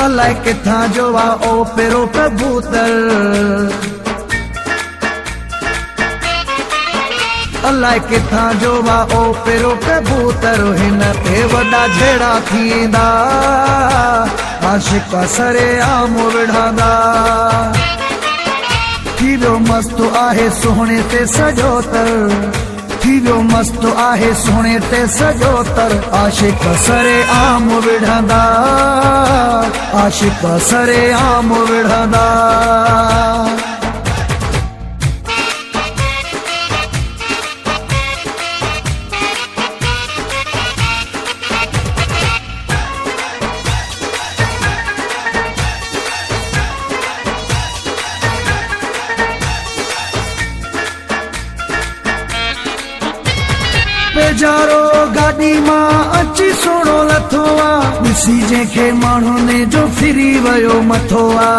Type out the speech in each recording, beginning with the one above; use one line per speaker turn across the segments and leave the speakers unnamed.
अलाए किथां जो आ ओ पेरो कबूतर, अलाए किथां जो आ ओ पेरो कबूतर। हिन ते वॾा झेड़ा थींदा, आशिक सरे आम विढ़ंदा। थी वियो मस्त आहे सुहिणे ते सॼो तर, थी वियो मस्त आहे सुहिणे ते सॼो तर। आशिक सरे आम विढ़ंदा, आशिक सरे आम विढ़ंदा। बेजारो गाड़ी मां अची सोणो लथो आ, ॾिसी जंहिंखे माण्हुनि जो फिरी वियो मथो आ।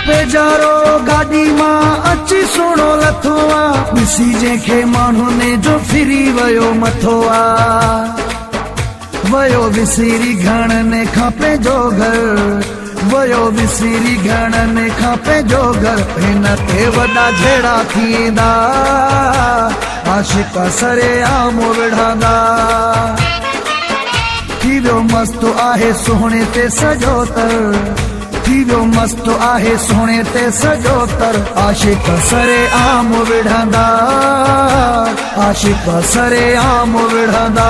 बेजारो गाड़ी मां अची सोणो लथो आ, ॾिसी जंहिंखे माण्हुनि जो फिरी वियो मथो आ। वयो विसिरी घणनि खां पंहिंजो घर, वयो विसिरी घणनि खां पंहिंजो घर। हिन ते वॾा झेड़ा थींदा, आशिक सरे आम विढ़ंदा। थी वियो मस्त आहे सुहिणे ते सॼो तर, थी वियो मस्त आहे सुहिणे ते सॼो तर। आशिक सरे आम विढ़ंदा, आशिक सरे आम विढ़ंदा।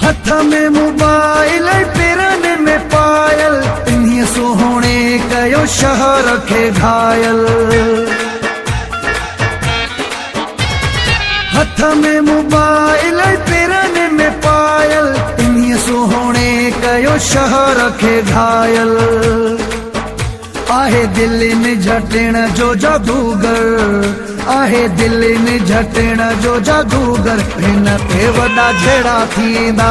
हथ में मोबाइल पेरनि में पायल, इन्हीअ सोहणे कयो शहर खे घायल। हथ में मोबाइल पेरनि में पायल, इन्हीअ सोहणे कयो शहर खे घायल। आहे दिल में झटिण जो जादूगर, आहे दिल में झटिण जो जादूगर। हिन ते वॾा झेड़ा थींदा,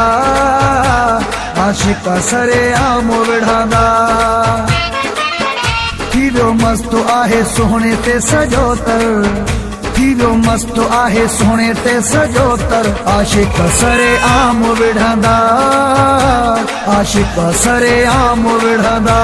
आशिक सरे आम विढ़ंदा। थी वियो मस्त आहे सुहिणे ते सॼो तर, थी वियो मस्त आहे सुहिणे ते सॼो तर। आशिक सरे आम विढ़ंदा, आशिक सरे आम विढ़ंदा।